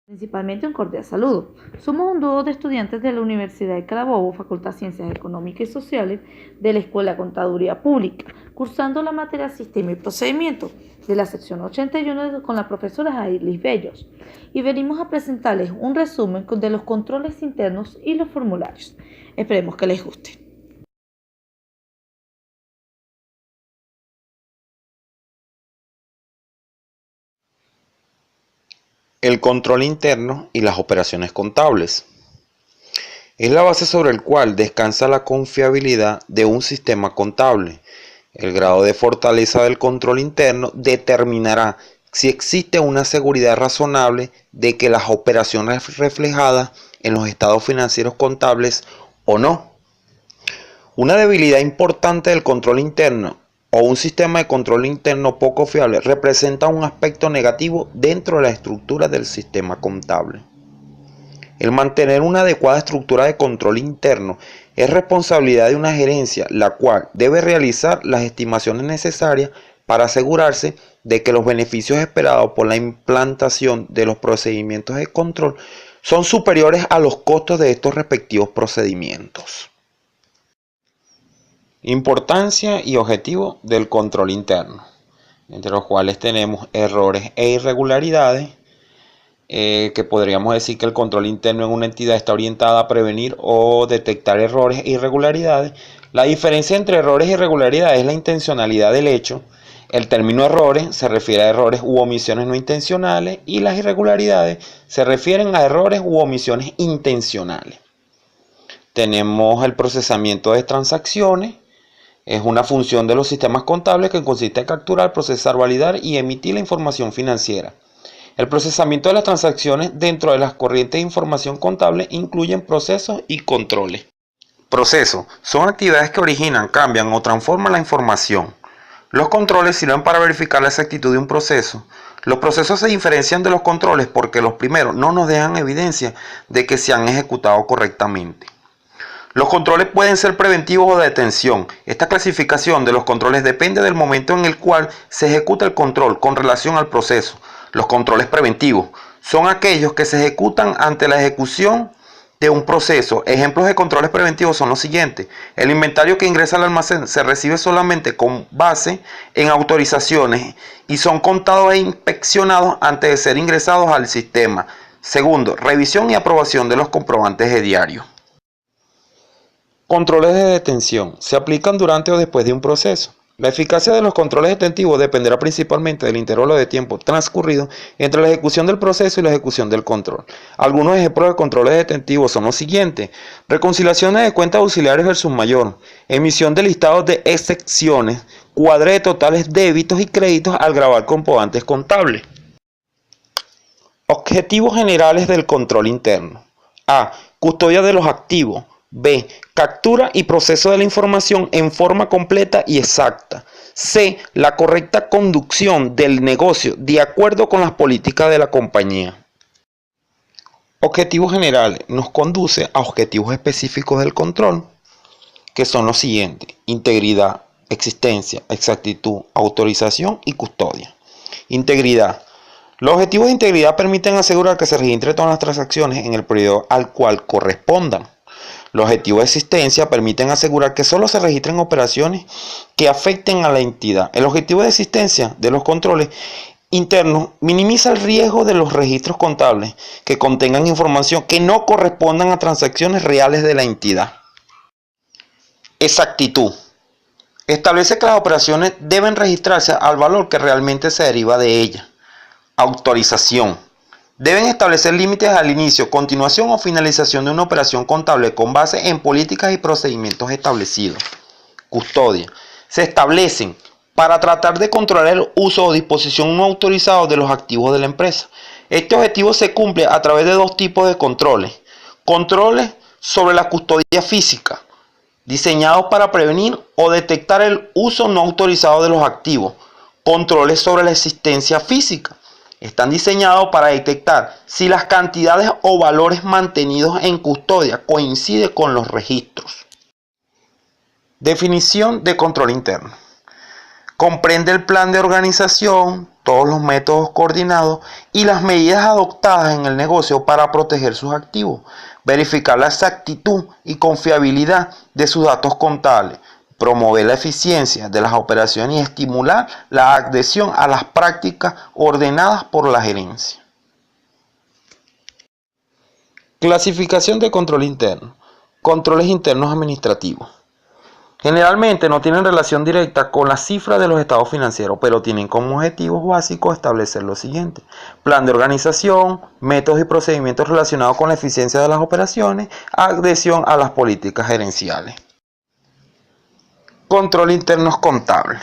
Principalmente un cordial saludo. Somos un dúo de estudiantes de la Universidad de Carabobo, Facultad de Ciencias Económicas y Sociales de la Escuela de Contaduría Pública, cursando la materia Sistema y Procedimiento de la sección 81 con la profesora Ailis Bellos. Y venimos a presentarles un resumen de los controles internos y los formularios. Esperemos que les guste. El control interno y las operaciones contables. Es la base sobre el cual descansa la confiabilidad de un sistema contable. El grado de fortaleza del control interno determinará si existe una seguridad razonable de que las operaciones reflejadas en los estados financieros contables o no. Una debilidad importante del control interno o un sistema de control interno poco fiable representa un aspecto negativo dentro de la estructura del sistema contable. El mantener una adecuada estructura de control interno es responsabilidad de una gerencia, la cual debe realizar las estimaciones necesarias para asegurarse de que los beneficios esperados por la implantación de los procedimientos de control son superiores a los costos de estos respectivos procedimientos. Importancia y objetivo del control interno, entre los cuales tenemos errores e irregularidades, que podríamos decir que el control interno en una entidad está orientada a prevenir o detectar errores e irregularidades. La diferencia entre errores e irregularidades es la intencionalidad del hecho. El término errores se refiere a errores u omisiones no intencionales y las irregularidades se refieren a errores u omisiones intencionales. Tenemos el procesamiento de transacciones. Es una función de los sistemas contables que consiste en capturar, procesar, validar y emitir la información financiera. El procesamiento de las transacciones dentro de las corrientes de información contable incluyen procesos y controles. Procesos son actividades que originan, cambian o transforman la información. Los controles sirven para verificar la exactitud de un proceso. Los procesos se diferencian de los controles porque los primeros no nos dejan evidencia de que se han ejecutado correctamente. Los controles pueden ser preventivos o de detención. Esta clasificación de los controles depende del momento en el cual se ejecuta el control con relación al proceso. Los controles preventivos son aquellos que se ejecutan ante la ejecución de un proceso. Ejemplos de controles preventivos son los siguientes. El inventario que ingresa al almacén se recibe solamente con base en autorizaciones y son contados e inspeccionados antes de ser ingresados al sistema. Segundo, revisión y aprobación de los comprobantes de diario. Controles de detención se aplican durante o después de un proceso. La eficacia de los controles detentivos dependerá principalmente del intervalo de tiempo transcurrido entre la ejecución del proceso y la ejecución del control. Algunos ejemplos de controles detentivos son los siguientes: reconciliaciones de cuentas auxiliares versus mayor, emisión de listados de excepciones, cuadre de totales débitos y créditos al grabar comprobantes contables. Objetivos generales del control interno. A. Custodia de los activos. B. Captura y proceso de la información en forma completa y exacta. C. La correcta conducción del negocio de acuerdo con las políticas de la compañía. Objetivos generales nos conduce a objetivos específicos del control, que son los siguientes: integridad, existencia, exactitud, autorización y custodia. Integridad. Los objetivos de integridad permiten asegurar que se registren todas las transacciones en el periodo al cual correspondan. Los objetivos de existencia permiten asegurar que solo se registren operaciones que afecten a la entidad. El objetivo de existencia de los controles internos minimiza el riesgo de los registros contables que contengan información que no correspondan a transacciones reales de la entidad. Exactitud. Establece que las operaciones deben registrarse al valor que realmente se deriva de ellas. Autorización. Deben establecer límites al inicio, continuación o finalización de una operación contable con base en políticas y procedimientos establecidos. Custodia. Se establecen para tratar de controlar el uso o disposición no autorizado de los activos de la empresa. Este objetivo se cumple a través de dos tipos de controles. Controles sobre la custodia física, diseñados para prevenir o detectar el uso no autorizado de los activos. Controles sobre la existencia física. Están diseñados para detectar si las cantidades o valores mantenidos en custodia coinciden con los registros. Definición de control interno. Comprende el plan de organización, todos los métodos coordinados y las medidas adoptadas en el negocio para proteger sus activos, verificar la exactitud y confiabilidad de sus datos contables, promover la eficiencia de las operaciones y estimular la adhesión a las prácticas ordenadas por la gerencia. Clasificación de control interno. Controles internos administrativos. Generalmente no tienen relación directa con las cifras de los estados financieros, pero tienen como objetivos básicos establecer lo siguiente: plan de organización, métodos y procedimientos relacionados con la eficiencia de las operaciones, adhesión a las políticas gerenciales. Control internos contables.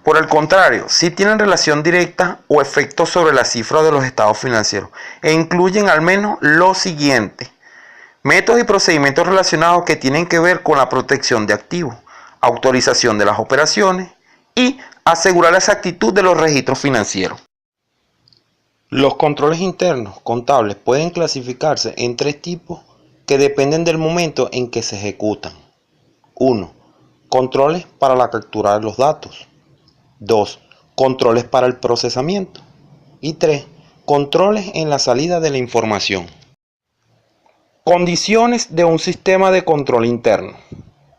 Por el contrario, sí tienen relación directa o efectos sobre las cifras de los estados financieros e incluyen al menos lo siguiente: métodos y procedimientos relacionados que tienen que ver con la protección de activos, autorización de las operaciones y asegurar la exactitud de los registros financieros. Los controles internos contables pueden clasificarse en tres tipos que dependen del momento en que se ejecutan. 1. Controles para la captura de los datos. 2. Controles para el procesamiento. Y 3. Controles en la salida de la información. Condiciones de un sistema de control interno.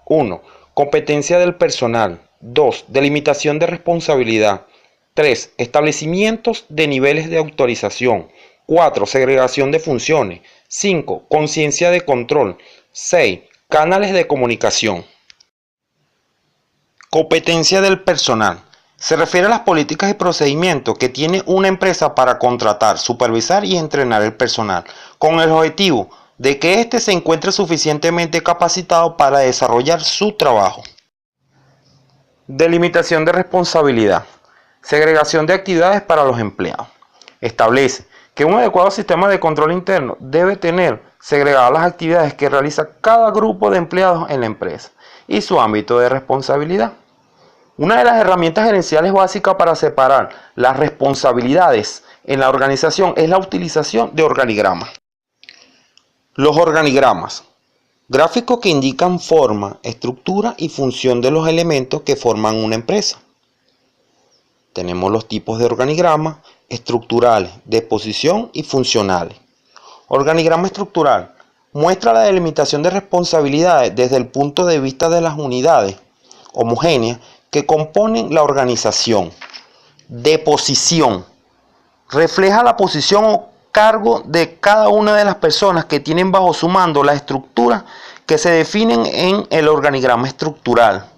1. Competencia del personal. 2. Delimitación de responsabilidad. 3. Establecimientos de niveles de autorización. 4. Segregación de funciones. 5. Conciencia de control. 6. Canales de comunicación. Competencia del personal. Se refiere a las políticas y procedimientos que tiene una empresa para contratar, supervisar y entrenar el personal, con el objetivo de que éste se encuentre suficientemente capacitado para desarrollar su trabajo. Delimitación de responsabilidad. Segregación de actividades para los empleados. Establece que un adecuado sistema de control interno debe tener segregadas las actividades que realiza cada grupo de empleados en la empresa y su ámbito de responsabilidad. Una de las herramientas gerenciales básicas para separar las responsabilidades en la organización es la utilización de organigramas. Los organigramas: gráficos que indican forma, estructura y función de los elementos que forman una empresa. Tenemos los tipos de organigramas: estructurales, de posición y funcionales. Organigrama estructural muestra la delimitación de responsabilidades desde el punto de vista de las unidades homogéneas que componen la organización. De posición refleja la posición o cargo de cada una de las personas que tienen bajo su mando la estructura que se definen en el organigrama estructural.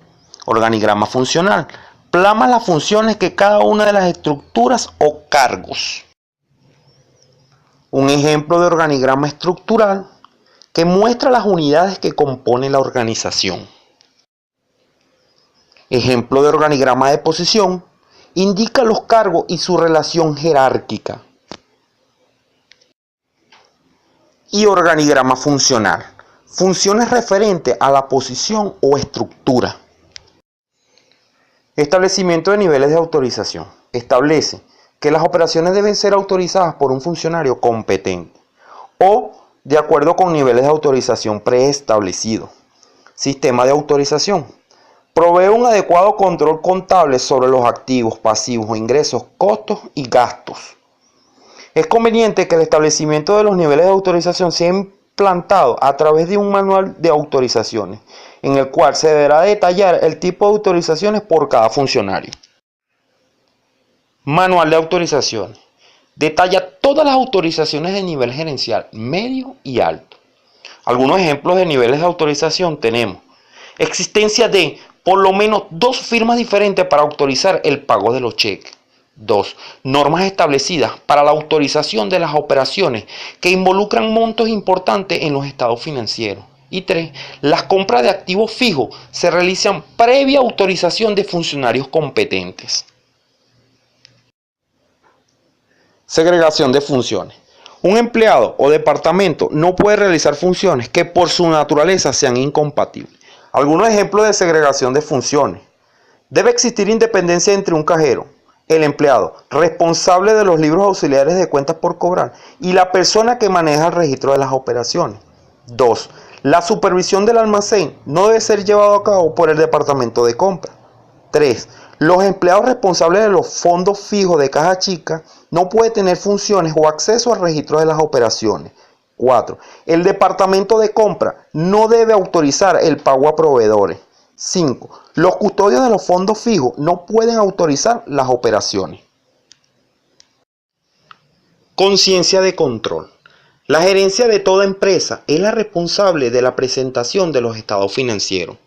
Organigrama funcional plasma las funciones que cada una de las estructuras o cargos. Un ejemplo de organigrama estructural que muestra las unidades que componen la organización. Ejemplo de organigrama de posición: indica los cargos y su relación jerárquica. Y organigrama funcional: funciones referentes a la posición o estructura. Establecimiento de niveles de autorización. Establece que las operaciones deben ser autorizadas por un funcionario competente o de acuerdo con niveles de autorización preestablecidos. Sistema de autorización: provee un adecuado control contable sobre los activos, pasivos, ingresos, costos y gastos. Es conveniente que el establecimiento de los niveles de autorización sea implantado a través de un manual de autorizaciones, en el cual se deberá detallar el tipo de autorizaciones por cada funcionario. Manual de autorizaciones. Detalla todas las autorizaciones de nivel gerencial, medio y alto. Algunos ejemplos de niveles de autorización tenemos: existencia de por lo menos 2 firmas diferentes para autorizar el pago de los cheques. 2. Normas establecidas para la autorización de las operaciones que involucran montos importantes en los estados financieros. Y 3. Las compras de activos fijos se realizan previa autorización de funcionarios competentes. Segregación de funciones. Un empleado o departamento no puede realizar funciones que por su naturaleza sean incompatibles. Algunos ejemplos de segregación de funciones: debe existir independencia entre un cajero, el empleado responsable de los libros auxiliares de cuentas por cobrar y la persona que maneja el registro de las operaciones. 2. La supervisión del almacén no debe ser llevado a cabo por el departamento de compra. 3. Los empleados responsables de los fondos fijos de caja chica no pueden tener funciones o acceso al registro de las operaciones. 4. El departamento de compra no debe autorizar el pago a proveedores. 5. Los custodios de los fondos fijos no pueden autorizar las operaciones. Conciencia de control. La gerencia de toda empresa es la responsable de la presentación de los estados financieros.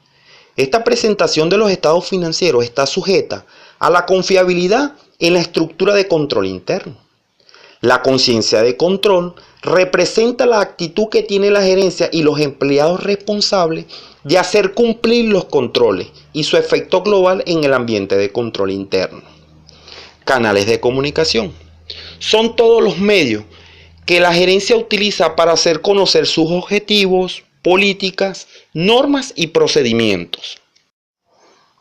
Esta presentación de los estados financieros está sujeta a la confiabilidad en la estructura de control interno. La conciencia de control representa la actitud que tiene la gerencia y los empleados responsables de hacer cumplir los controles y su efecto global en el ambiente de control interno. Canales de comunicación. Son todos los medios que la gerencia utiliza para hacer conocer sus objetivos, políticas, normas y procedimientos.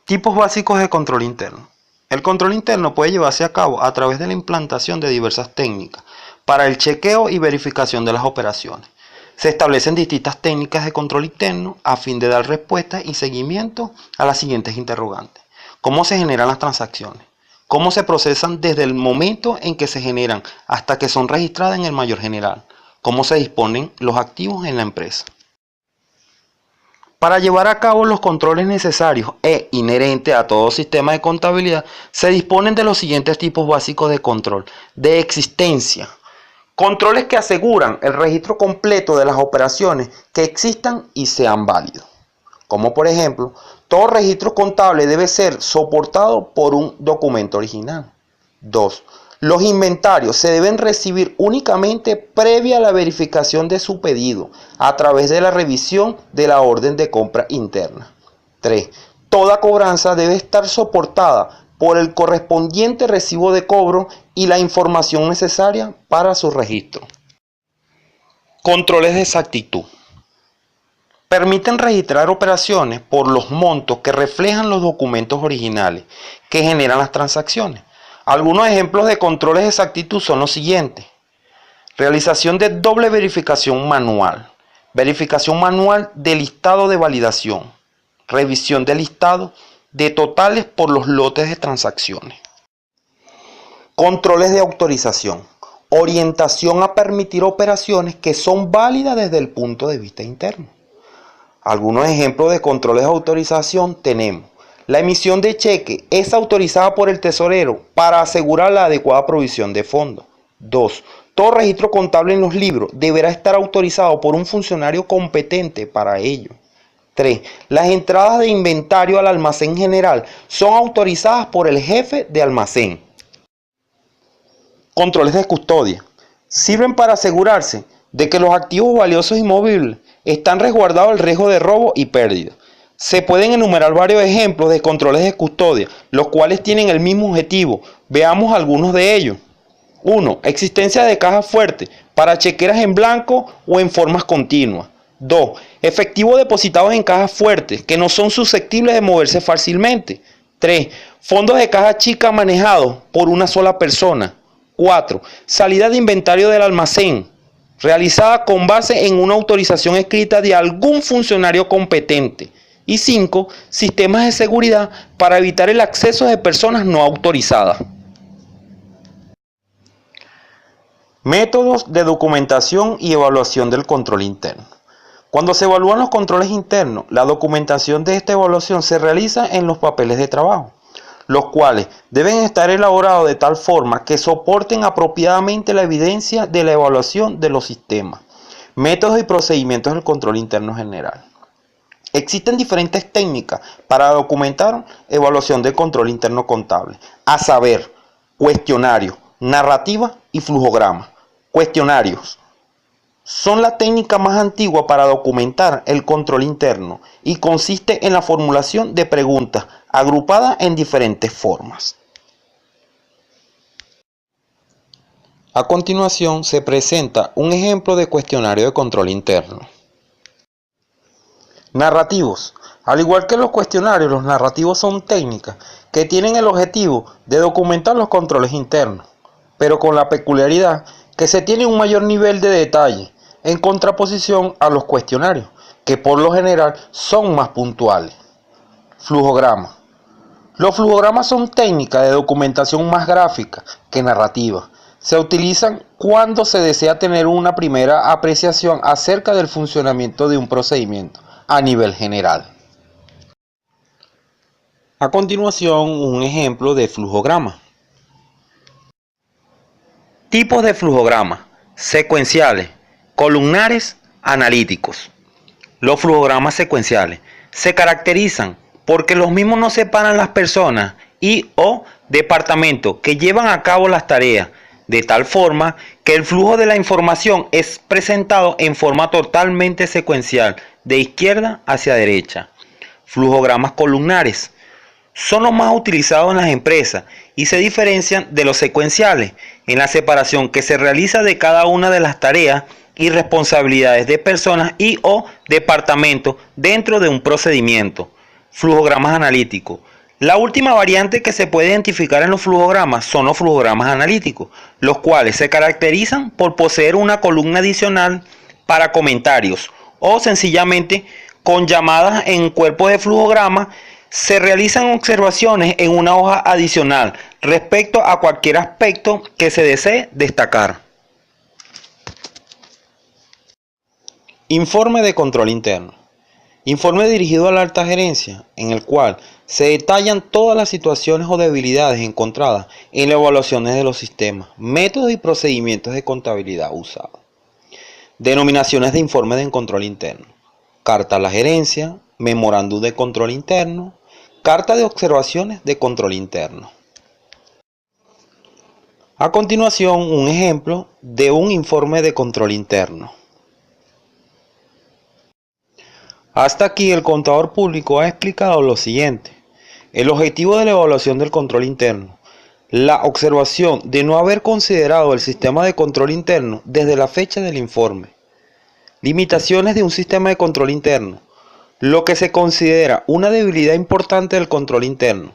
Tipos básicos de control interno. El control interno puede llevarse a cabo a través de la implantación de diversas técnicas para el chequeo y verificación de las operaciones. Se establecen distintas técnicas de control interno a fin de dar respuesta y seguimiento a las siguientes interrogantes. ¿Cómo se generan las transacciones? ¿Cómo se procesan desde el momento en que se generan hasta que son registradas en el mayor general? ¿Cómo se disponen los activos en la empresa? Para llevar a cabo los controles necesarios e inherentes a todo sistema de contabilidad, se disponen de los siguientes tipos básicos de control. De existencia. Controles que aseguran el registro completo de las operaciones que existan y sean válidos. Como por ejemplo, todo registro contable debe ser soportado por un documento original. 2. Los inventarios se deben recibir únicamente previa a la verificación de su pedido a través de la revisión de la orden de compra interna. 3. Toda cobranza debe estar soportada por el correspondiente recibo de cobro y la información necesaria para su registro. Controles de exactitud. Permiten registrar operaciones por los montos que reflejan los documentos originales que generan las transacciones. Algunos ejemplos de controles de exactitud son los siguientes. Realización de doble verificación manual. Verificación manual del listado de validación. Revisión del listado de totales por los lotes de transacciones. Controles de autorización. Orientación a permitir operaciones que son válidas desde el punto de vista interno. Algunos ejemplos de controles de autorización tenemos. La emisión de cheque es autorizada por el tesorero para asegurar la adecuada provisión de fondos. 2. Todo registro contable en los libros deberá estar autorizado por un funcionario competente para ello. 3. Las entradas de inventario al almacén general son autorizadas por el jefe de almacén. Controles de custodia. Sirven para asegurarse de que los activos valiosos y movibles están resguardados del riesgo de robo y pérdida. Se pueden enumerar varios ejemplos de controles de custodia, los cuales tienen el mismo objetivo. Veamos algunos de ellos. 1. Existencia de cajas fuertes para chequeras en blanco o en formas continuas. 2. Efectivos depositados en cajas fuertes que no son susceptibles de moverse fácilmente. 3. Fondos de caja chica manejados por una sola persona. 4. Salida de inventario del almacén, realizada con base en una autorización escrita de algún funcionario competente. Y 5. Sistemas de seguridad para evitar el acceso de personas no autorizadas. Métodos de documentación y evaluación del control interno. Cuando se evalúan los controles internos, la documentación de esta evaluación se realiza en los papeles de trabajo, los cuales deben estar elaborados de tal forma que soporten apropiadamente la evidencia de la evaluación de los sistemas, métodos y procedimientos del control interno general. Existen diferentes técnicas para documentar evaluación del control interno contable, a saber, cuestionario, narrativa y flujograma. Cuestionarios son la técnica más antigua para documentar el control interno y consiste en la formulación de preguntas agrupadas en diferentes formas. A continuación se presenta un ejemplo de cuestionario de control interno. Narrativos. Al igual que los cuestionarios, los narrativos son técnicas que tienen el objetivo de documentar los controles internos, pero con la peculiaridad que se tiene un mayor nivel de detalle en contraposición a los cuestionarios, que por lo general son más puntuales. Flujograma. Los flujogramas son técnicas de documentación más gráfica que narrativa. Se utilizan cuando se desea tener una primera apreciación acerca del funcionamiento de un procedimiento a nivel general. A continuación, un ejemplo de flujograma. Tipos de flujograma: secuenciales, columnares, analíticos. Los flujogramas secuenciales se caracterizan porque los mismos no separan las personas y o departamentos que llevan a cabo las tareas, de tal forma que el flujo de la información es presentado en forma totalmente secuencial, de izquierda hacia derecha. Flujogramas columnares son los más utilizados en las empresas y se diferencian de los secuenciales en la separación que se realiza de cada una de las tareas y responsabilidades de personas y o departamentos dentro de un procedimiento. Flujogramas analíticos. La última variante que se puede identificar en los flujogramas son los flujogramas analíticos, los cuales se caracterizan por poseer una columna adicional para comentarios o sencillamente con llamadas en cuerpos de flujograma. Se realizan observaciones en una hoja adicional respecto a cualquier aspecto que se desee destacar. Informe de control interno. Informe dirigido a la alta gerencia, en el cual se detallan todas las situaciones o debilidades encontradas en las evaluaciones de los sistemas, métodos y procedimientos de contabilidad usados. Denominaciones de informe de control interno: carta a la gerencia, memorándum de control interno, carta de observaciones de control interno. A continuación, un ejemplo de un informe de control interno. Hasta aquí el contador público ha explicado lo siguiente: el objetivo de la evaluación del control interno, la observación de no haber considerado el sistema de control interno desde la fecha del informe, limitaciones de un sistema de control interno, lo que se considera una debilidad importante del control interno,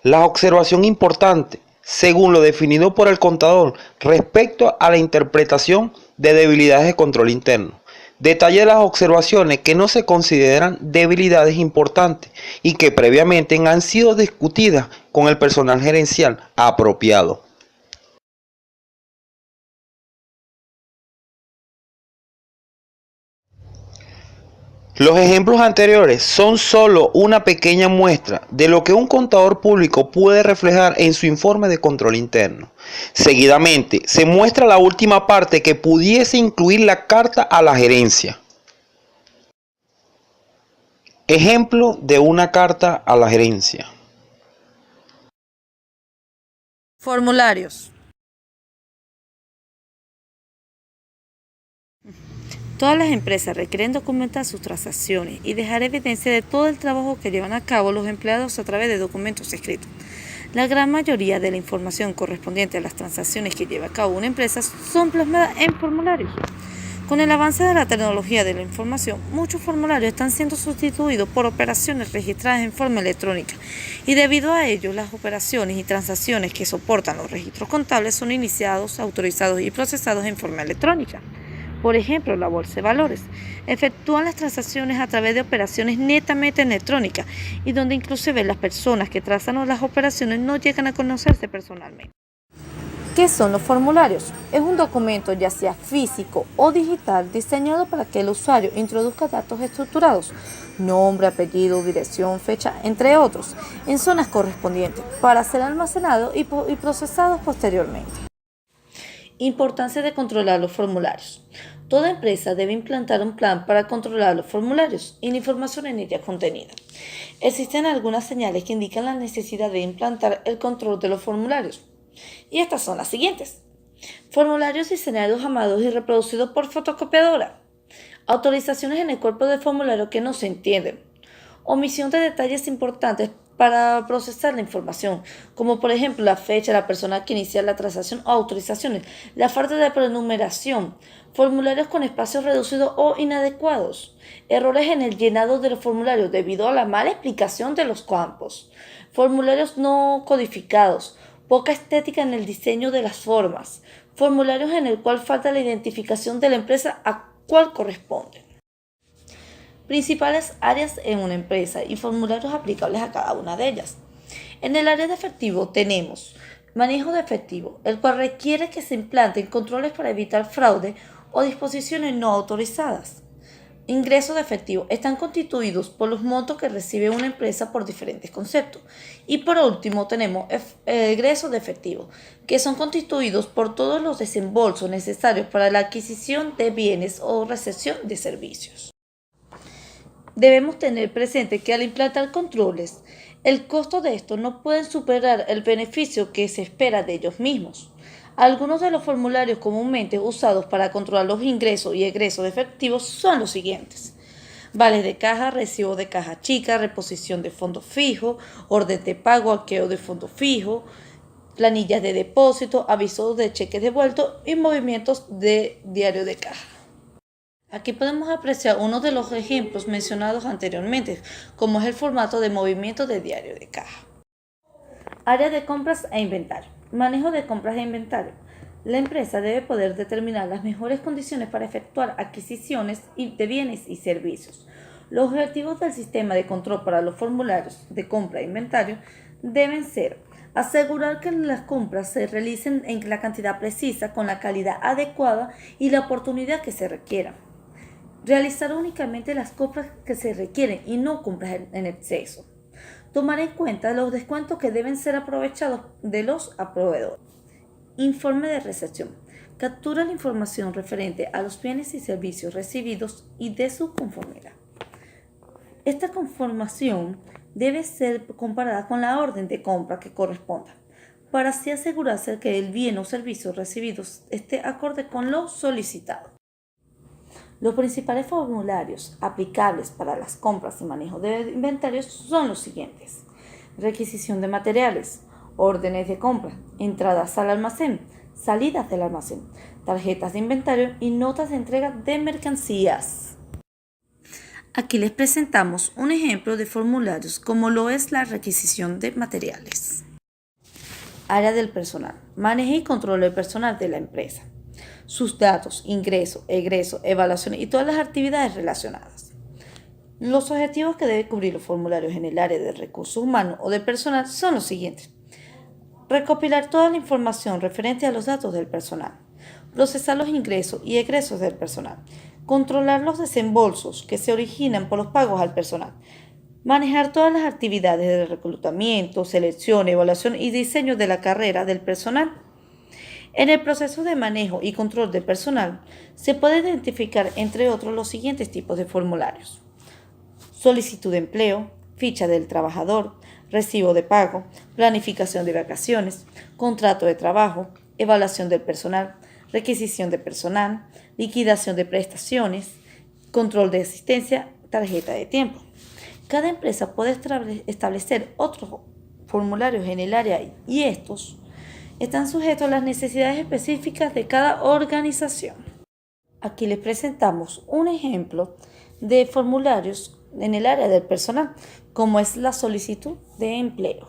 la observación importante según lo definido por el contador respecto a la interpretación de debilidades de control interno. Detalle de las observaciones que no se consideran debilidades importantes y que previamente han sido discutidas con el personal gerencial apropiado. Los ejemplos anteriores son solo una pequeña muestra de lo que un contador público puede reflejar en su informe de control interno. Seguidamente, se muestra la última parte que pudiese incluir la carta a la gerencia. Ejemplo de una carta a la gerencia. Formularios. Todas las empresas requieren documentar sus transacciones y dejar evidencia de todo el trabajo que llevan a cabo los empleados a través de documentos escritos. La gran mayoría de la información correspondiente a las transacciones que lleva a cabo una empresa son plasmadas en formularios. Con el avance de la tecnología de la información, muchos formularios están siendo sustituidos por operaciones registradas en forma electrónica y debido a ello, las operaciones y transacciones que soportan los registros contables son iniciados, autorizados y procesados en forma electrónica. Por ejemplo, la bolsa de valores efectúan las transacciones a través de operaciones netamente electrónicas y donde inclusive las personas que trazan las operaciones no llegan a conocerse personalmente. ¿Qué son los formularios? Es un documento ya sea físico o digital diseñado para que el usuario introduzca datos estructurados, nombre, apellido, dirección, fecha, entre otros, en zonas correspondientes para ser almacenados y procesados posteriormente. Importancia de controlar los formularios. Toda empresa debe implantar un plan para controlar los formularios y la información en ella contenida. Existen algunas señales que indican la necesidad de implantar el control de los formularios. Y estas son las siguientes. Formularios diseñados, amados y reproducidos por fotocopiadora. Autorizaciones en el cuerpo del formulario que no se entienden. Omisión de detalles importantes para procesar la información, como por ejemplo la fecha, la persona que inicia la transacción o autorizaciones, la falta de prenumeración, formularios con espacios reducidos o inadecuados, errores en el llenado de los formularios debido a la mala explicación de los campos, formularios no codificados, poca estética en el diseño de las formas, formularios en el cual falta la identificación de la empresa a cual corresponde. Principales áreas en una empresa y formularios aplicables a cada una de ellas. En el área de efectivo tenemos manejo de efectivo, el cual requiere que se implanten controles para evitar fraude o disposiciones no autorizadas. Ingresos de efectivo están constituidos por los montos que recibe una empresa por diferentes conceptos. Y por último tenemos egresos de efectivo, que son constituidos por todos los desembolsos necesarios para la adquisición de bienes o recepción de servicios. Debemos tener presente que al implantar controles, el costo de estos no pueden superar el beneficio que se espera de ellos mismos. Algunos de los formularios comúnmente usados para controlar los ingresos y egresos de efectivos son los siguientes: vales de caja, recibo de caja chica, reposición de fondo fijo, orden de pago, arqueo de fondo fijo, planillas de depósito, avisos de cheques devueltos y movimientos de diario de caja. Aquí podemos apreciar uno de los ejemplos mencionados anteriormente, como es el formato de movimiento de diario de caja. Área de compras e inventario. Manejo de compras e inventario. La empresa debe poder determinar las mejores condiciones para efectuar adquisiciones de bienes y servicios. Los objetivos del sistema de control para los formularios de compra e inventario deben ser: asegurar que las compras se realicen en la cantidad precisa, con la calidad adecuada y la oportunidad que se requiera. Realizar únicamente las compras que se requieren y no compras en exceso. Tomar en cuenta los descuentos que deben ser aprovechados de los proveedores. Informe de recepción. Captura la información referente a los bienes y servicios recibidos y de su conformidad. Esta conformación debe ser comparada con la orden de compra que corresponda, para así asegurarse que el bien o servicio recibido esté acorde con lo solicitado. Los principales formularios aplicables para las compras y manejo de inventarios son los siguientes: requisición de materiales, órdenes de compra, entradas al almacén, salidas del almacén, tarjetas de inventario y notas de entrega de mercancías. Aquí les presentamos un ejemplo de formularios como lo es la requisición de materiales. Área del personal. Manejo y control del personal de la empresa, sus datos, ingreso, egreso, evaluación y todas las actividades relacionadas. Los objetivos que deben cubrir los formularios en el área de recursos humanos o de personal son los siguientes: recopilar toda la información referente a los datos del personal, procesar los ingresos y egresos del personal, controlar los desembolsos que se originan por los pagos al personal, manejar todas las actividades de reclutamiento, selección, evaluación y diseño de la carrera del personal. En el proceso de manejo y control de personal se puede identificar, entre otros, los siguientes tipos de formularios: solicitud de empleo, ficha del trabajador, recibo de pago, planificación de vacaciones, contrato de trabajo, evaluación del personal, requisición de personal, liquidación de prestaciones, control de asistencia, tarjeta de tiempo. Cada empresa puede establecer otros formularios en el área y estos están sujetos a las necesidades específicas de cada organización. Aquí les presentamos un ejemplo de formularios en el área del personal, como es la solicitud de empleo.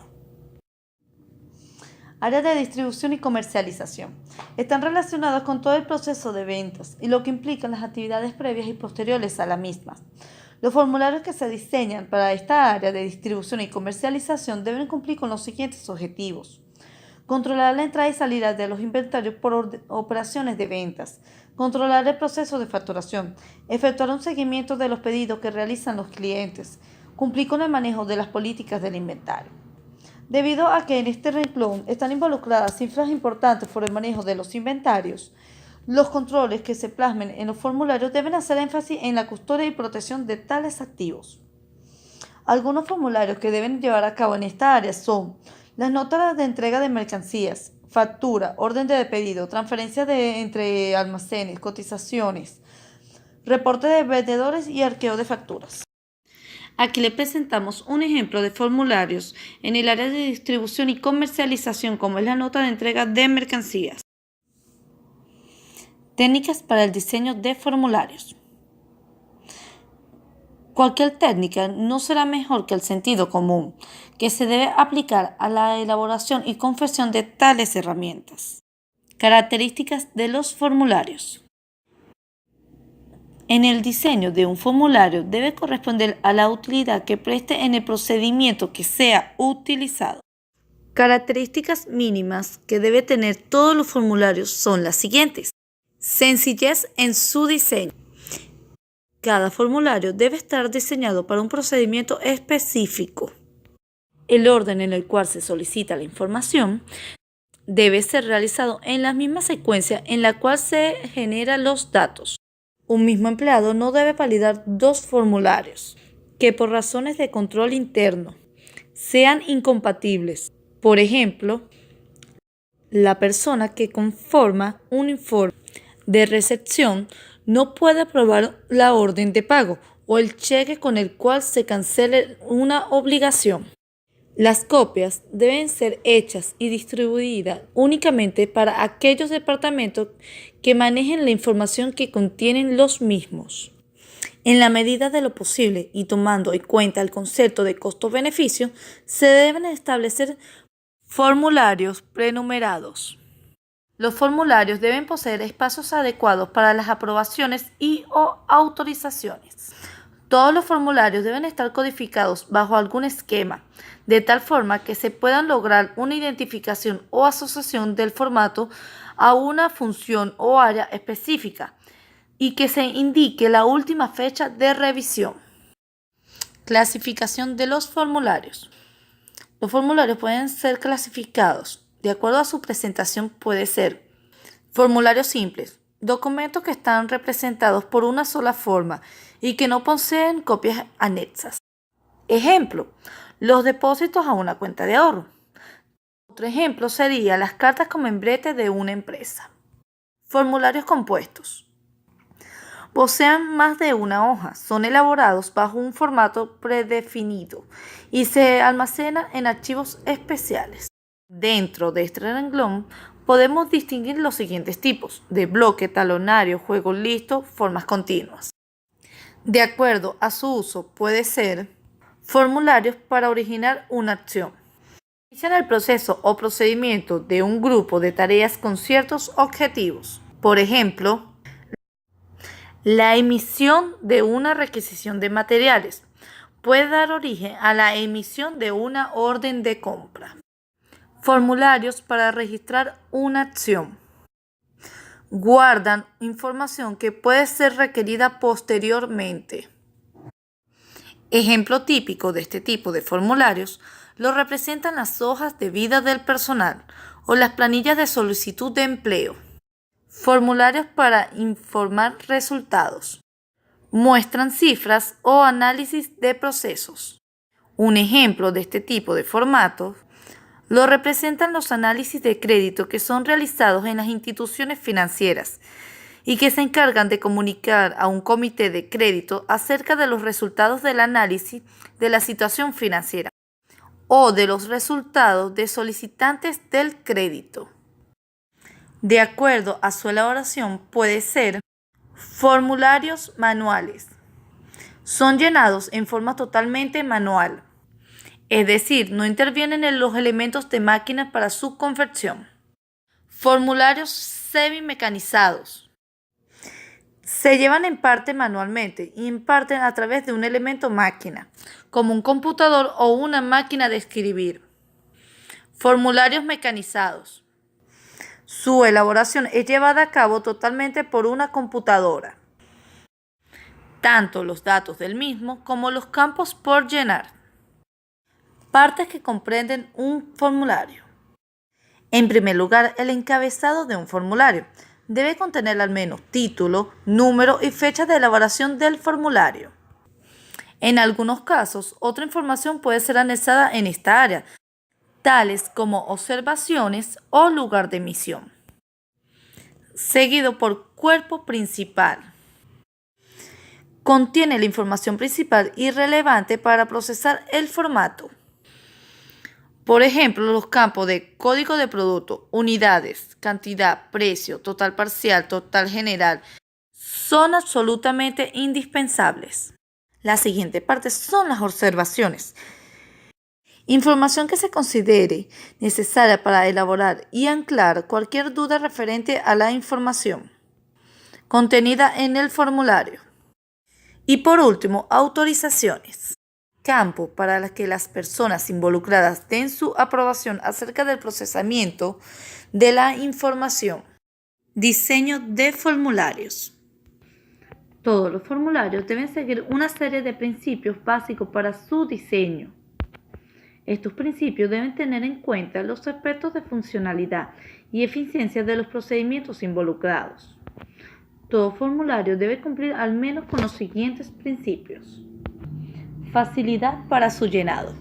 Área de distribución y comercialización. Están relacionados con todo el proceso de ventas y lo que implican las actividades previas y posteriores a la misma. Los formularios que se diseñan para esta área de distribución y comercialización deben cumplir con los siguientes objetivos: controlar la entrada y salida de los inventarios por operaciones de ventas, controlar el proceso de facturación, efectuar un seguimiento de los pedidos que realizan los clientes, cumplir con el manejo de las políticas del inventario. Debido a que en este renglón están involucradas cifras importantes por el manejo de los inventarios, los controles que se plasmen en los formularios deben hacer énfasis en la custodia y protección de tales activos. Algunos formularios que deben llevar a cabo en esta área son las notas de entrega de mercancías, factura, orden de pedido, transferencia entre almacenes, cotizaciones, reporte de vendedores y arqueo de facturas. Aquí le presentamos un ejemplo de formularios en el área de distribución y comercialización, como es la nota de entrega de mercancías. Técnicas para el diseño de formularios. Cualquier técnica no será mejor que el sentido común, que se debe aplicar a la elaboración y confección de tales herramientas. Características de los formularios. En el diseño de un formulario debe corresponder a la utilidad que preste en el procedimiento que sea utilizado. Características mínimas que debe tener todos los formularios son las siguientes. Sencillez en su diseño. Cada formulario debe estar diseñado para un procedimiento específico. El orden en el cual se solicita la información debe ser realizado en la misma secuencia en la cual se generan los datos. Un mismo empleado no debe validar dos formularios que por razones de control interno sean incompatibles. Por ejemplo, la persona que conforma un informe de recepción no puede aprobar la orden de pago o el cheque con el cual se cancele una obligación. Las copias deben ser hechas y distribuidas únicamente para aquellos departamentos que manejen la información que contienen los mismos. En la medida de lo posible y tomando en cuenta el concepto de costo-beneficio, se deben establecer formularios prenumerados. Los formularios deben poseer espacios adecuados para las aprobaciones y/o autorizaciones. Todos los formularios deben estar codificados bajo algún esquema, de tal forma que se puedan lograr una identificación o asociación del formato a una función o área específica y que se indique la última fecha de revisión. Clasificación de los formularios. Los formularios pueden ser clasificados de acuerdo a su presentación. Puede ser formularios simples, documentos que están representados por una sola forma y que no poseen copias anexas. Ejemplo, los depósitos a una cuenta de ahorro. Otro ejemplo sería las cartas con membrete de una empresa. Formularios compuestos. Poseen más de una hoja, son elaborados bajo un formato predefinido y se almacenan en archivos especiales. Dentro de este renglón podemos distinguir los siguientes tipos: de bloque, talonario, juego listo, formas continuas. De acuerdo a su uso, puede ser formularios para originar una acción. Inician el proceso o procedimiento de un grupo de tareas con ciertos objetivos. Por ejemplo, la emisión de una requisición de materiales puede dar origen a la emisión de una orden de compra. Formularios para registrar una acción. Guardan información que puede ser requerida posteriormente. Ejemplo típico de este tipo de formularios lo representan las hojas de vida del personal o las planillas de solicitud de empleo. Formularios para informar resultados. Muestran cifras o análisis de procesos. Un ejemplo de este tipo de formatos lo representan los análisis de crédito que son realizados en las instituciones financieras y que se encargan de comunicar a un comité de crédito acerca de los resultados del análisis de la situación financiera o de los resultados de solicitantes del crédito. De acuerdo a su elaboración, puede ser formularios manuales. Son llenados en forma totalmente manual, es decir, no intervienen en los elementos de máquina para su confección. Formularios semimecanizados. Se llevan en parte manualmente y en parte a través de un elemento máquina, como un computador o una máquina de escribir. Formularios mecanizados. Su elaboración es llevada a cabo totalmente por una computadora. Tanto los datos del mismo como los campos por llenar. Partes que comprenden un formulario. En primer lugar, el encabezado de un formulario debe contener al menos título, número y fecha de elaboración del formulario. En algunos casos, otra información puede ser anexada en esta área, tales como observaciones o lugar de emisión. Seguido por cuerpo principal. Contiene la información principal y relevante para procesar el formato. Por ejemplo, los campos de código de producto, unidades, cantidad, precio, total parcial, total general, son absolutamente indispensables. La siguiente parte son las observaciones. Información que se considere necesaria para elaborar y anclar cualquier duda referente a la información contenida en el formulario. Y por último, autorizaciones. campo para que las personas involucradas den su aprobación acerca del procesamiento de la información. Diseño de formularios. Todos los formularios deben seguir una serie de principios básicos para su diseño. Estos principios deben tener en cuenta los aspectos de funcionalidad y eficiencia de los procedimientos involucrados. Todo formulario debe cumplir al menos con los siguientes principios. Facilidad para su llenado.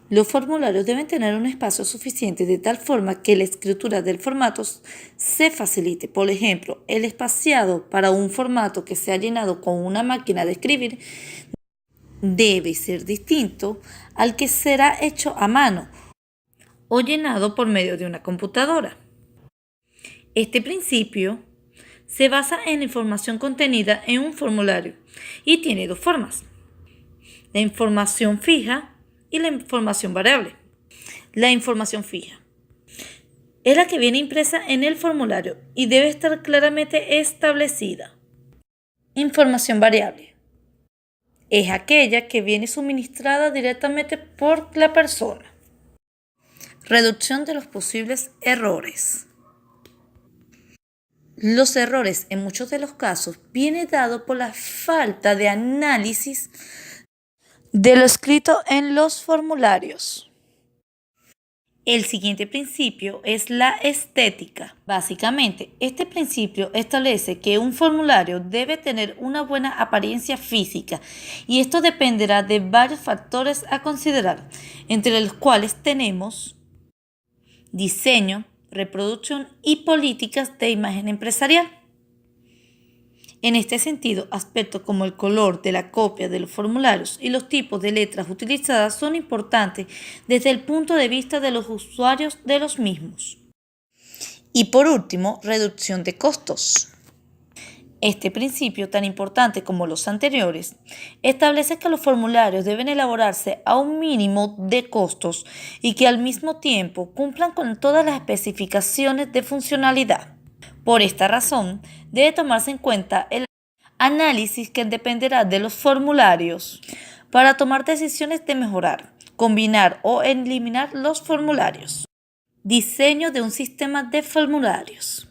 Los formularios deben tener un espacio suficiente de tal forma que la escritura del formato se facilite. Por ejemplo, el espaciado para un formato que sea llenado con una máquina de escribir debe ser distinto al que será hecho a mano o llenado por medio de una computadora. Este principio se basa en la información contenida en un formulario y tiene dos formas: la información fija y la información variable. La información fija es la que viene impresa en el formulario y debe estar claramente establecida. Información variable es aquella que viene suministrada directamente por la persona. Reducción de los posibles errores. Los errores en muchos de los casos vienen dados por la falta de análisis de lo escrito en los formularios. El siguiente principio es la estética. Básicamente, este principio establece que un formulario debe tener una buena apariencia física y esto dependerá de varios factores a considerar, entre los cuales tenemos diseño, reproducción y políticas de imagen empresarial. En este sentido, aspectos como el color de la copia de los formularios y los tipos de letras utilizadas son importantes desde el punto de vista de los usuarios de los mismos. Y por último, reducción de costos. Este principio, tan importante como los anteriores, establece que los formularios deben elaborarse a un mínimo de costos y que al mismo tiempo cumplan con todas las especificaciones de funcionalidad. Por esta razón, debe tomarse en cuenta el análisis que dependerá de los formularios para tomar decisiones de mejorar, combinar o eliminar los formularios. Diseño de un sistema de formularios.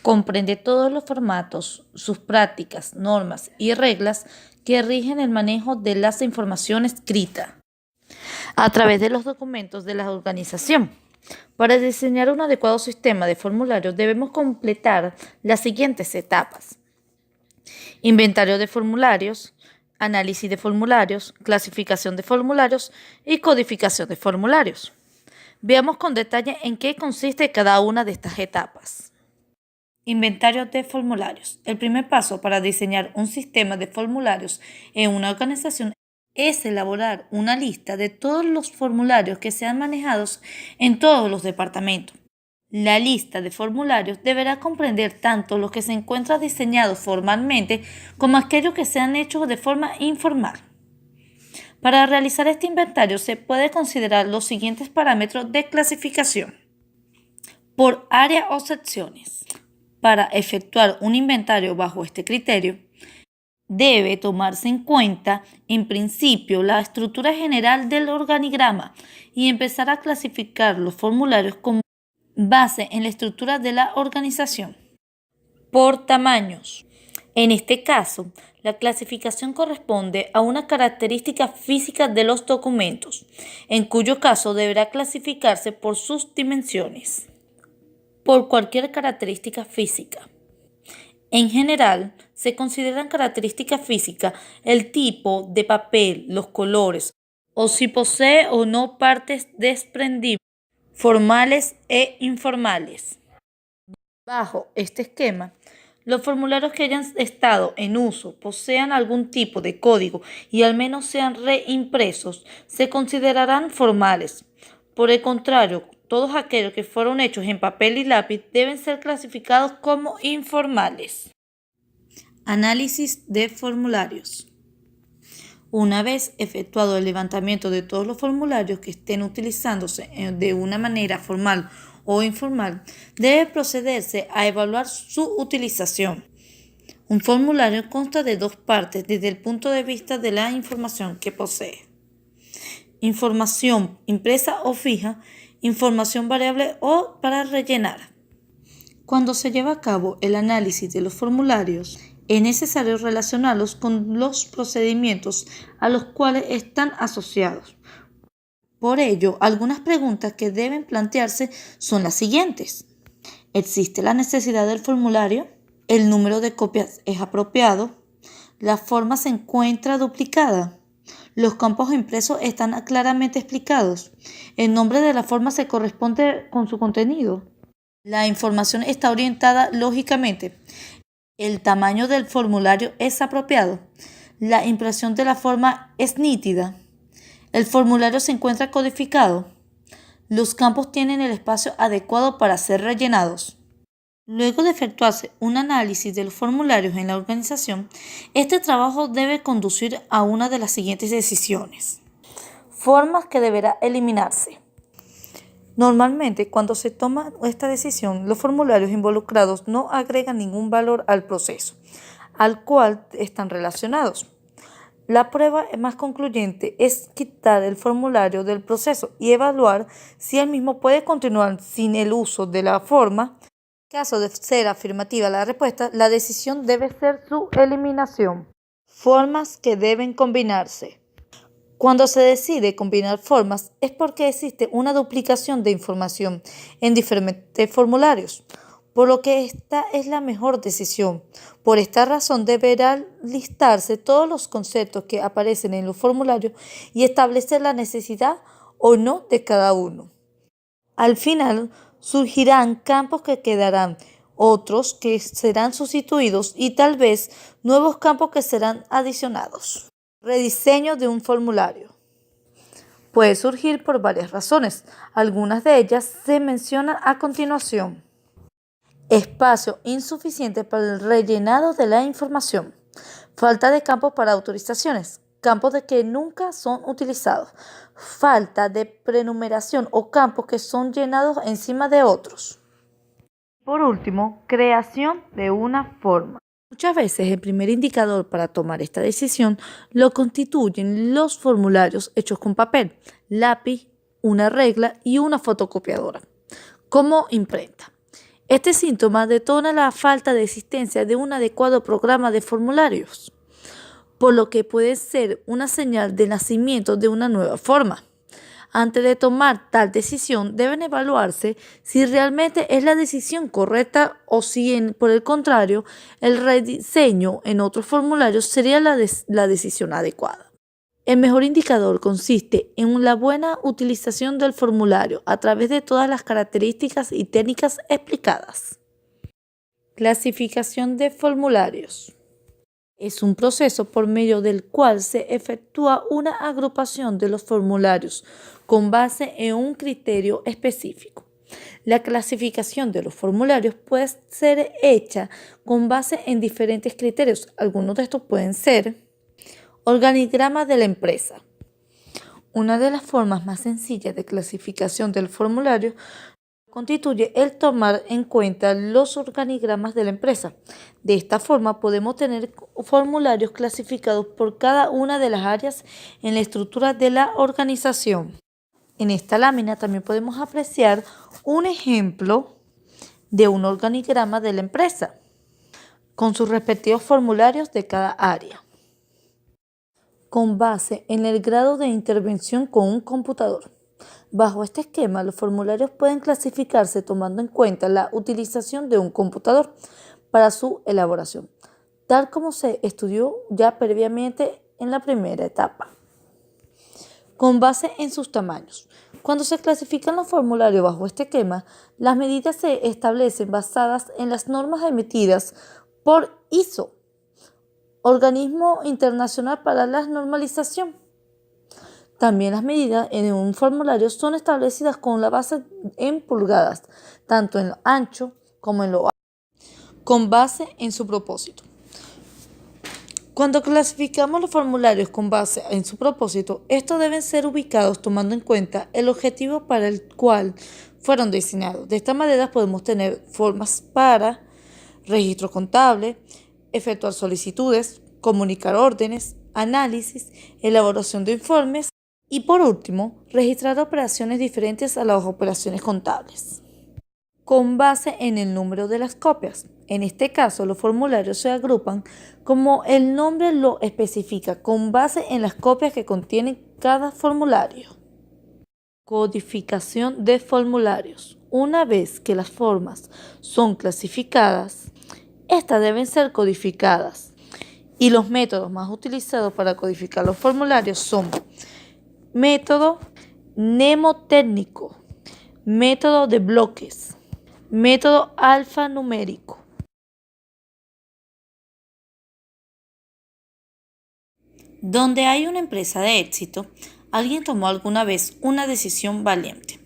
Comprende todos los formatos, sus prácticas, normas y reglas que rigen el manejo de la información escrita a través de los documentos de la organización. Para diseñar un adecuado sistema de formularios debemos completar las siguientes etapas: inventario de formularios, análisis de formularios, clasificación de formularios y codificación de formularios. Veamos con detalle en qué consiste cada una de estas etapas. Inventario de formularios. El primer paso para diseñar un sistema de formularios en una organización es elaborar una lista de todos los formularios que sean manejados en todos los departamentos. La lista de formularios deberá comprender tanto los que se encuentran diseñados formalmente como aquellos que se han hecho de forma informal. Para realizar este inventario se puede considerar los siguientes parámetros de clasificación. Por área o secciones. Para efectuar un inventario bajo este criterio, debe tomarse en cuenta, en principio, la estructura general del organigrama y empezar a clasificar los formularios con base en la estructura de la organización. Por tamaños. En este caso, la clasificación corresponde a una característica física de los documentos, en cuyo caso deberá clasificarse por sus dimensiones. Por cualquier característica física. En general, se consideran características físicas el tipo de papel, los colores, o si posee o no partes desprendibles, formales e informales. Bajo este esquema, los formularios que hayan estado en uso, posean algún tipo de código y al menos sean reimpresos, se considerarán formales. Por el contrario, todos aquellos que fueron hechos en papel y lápiz deben ser clasificados como informales. Análisis de formularios. Una vez efectuado el levantamiento de todos los formularios que estén utilizándose de una manera formal o informal, debe procederse a evaluar su utilización. Un formulario consta de dos partes desde el punto de vista de la información que posee. Información impresa o fija, información variable o para rellenar. Cuando se lleva a cabo el análisis de los formularios, es necesario relacionarlos con los procedimientos a los cuales están asociados. Por ello, algunas preguntas que deben plantearse son las siguientes. ¿Existe la necesidad del formulario? ¿El número de copias es apropiado? ¿La forma se encuentra duplicada? ¿Los campos impresos están claramente explicados? ¿El nombre de la forma se corresponde con su contenido? ¿La información está orientada lógicamente? ¿El tamaño del formulario es apropiado? ¿La impresión de la forma es nítida? ¿El formulario se encuentra codificado? ¿Los campos tienen el espacio adecuado para ser rellenados? Luego de efectuarse un análisis de los formularios en la organización, este trabajo debe conducir a una de las siguientes decisiones. Formas que deberá eliminarse. Normalmente, cuando se toma esta decisión, los formularios involucrados no agregan ningún valor al proceso, al cual están relacionados. La prueba más concluyente es quitar el formulario del proceso y evaluar si el mismo puede continuar sin el uso de la forma. En caso de ser afirmativa la respuesta, la decisión debe ser su eliminación. Formas que deben combinarse. Cuando se decide combinar formas es porque existe una duplicación de información en diferentes formularios, por lo que esta es la mejor decisión. Por esta razón deberán listarse todos los conceptos que aparecen en los formularios y establecer la necesidad o no de cada uno. Al final surgirán campos que quedarán, otros que serán sustituidos y tal vez nuevos campos que serán adicionados. Rediseño de un formulario. Puede surgir por varias razones. Algunas de ellas se mencionan a continuación. Espacio insuficiente para el rellenado de la información. Falta de campos para autorizaciones. Campos de que nunca son utilizados. Falta de prenumeración o campos que son llenados encima de otros. Por último, creación de una forma. Muchas veces el primer indicador para tomar esta decisión lo constituyen los formularios hechos con papel, lápiz, una regla y una fotocopiadora, como imprenta. Este síntoma detona la falta de existencia de un adecuado programa de formularios, por lo que puede ser una señal de nacimiento de una nueva forma. Antes de tomar tal decisión, deben evaluarse si realmente es la decisión correcta o si, por el contrario, el rediseño en otros formularios sería la decisión adecuada. El mejor indicador consiste en la buena utilización del formulario a través de todas las características y técnicas explicadas. Clasificación de formularios. Es un proceso por medio del cual se efectúa una agrupación de los formularios con base en un criterio específico. La clasificación de los formularios puede ser hecha con base en diferentes criterios. Algunos de estos pueden ser organigrama de la empresa. Una de las formas más sencillas de clasificación del formulario constituye el tomar en cuenta los organigramas de la empresa. De esta forma podemos tener formularios clasificados por cada una de las áreas en la estructura de la organización. En esta lámina también podemos apreciar un ejemplo de un organigrama de la empresa con sus respectivos formularios de cada área, con base en el grado de intervención con un computador. Bajo este esquema, los formularios pueden clasificarse tomando en cuenta la utilización de un computador para su elaboración, tal como se estudió ya previamente en la primera etapa. Con base en sus tamaños. Cuando se clasifican los formularios bajo este esquema, las medidas se establecen basadas en las normas emitidas por ISO, Organismo Internacional para la Normalización. También las medidas en un formulario son establecidas con la base en pulgadas, tanto en lo ancho como en lo alto, con base en su propósito. Cuando clasificamos los formularios con base en su propósito, estos deben ser ubicados tomando en cuenta el objetivo para el cual fueron diseñados. De esta manera podemos tener formas para registro contable, efectuar solicitudes, comunicar órdenes, análisis, elaboración de informes y por último, registrar operaciones diferentes a las operaciones contables, con base en el número de las copias. En este caso, los formularios se agrupan como el nombre lo especifica, con base en las copias que contiene cada formulario. Codificación de formularios. Una vez que las formas son clasificadas, estas deben ser codificadas. Y los métodos más utilizados para codificar los formularios son método mnemotécnico, método de bloques, método alfanumérico. Donde hay una empresa de éxito, alguien tomó alguna vez una decisión valiente.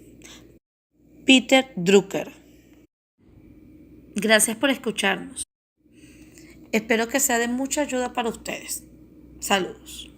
Peter Drucker. Gracias por escucharnos. Espero que sea de mucha ayuda para ustedes. Saludos.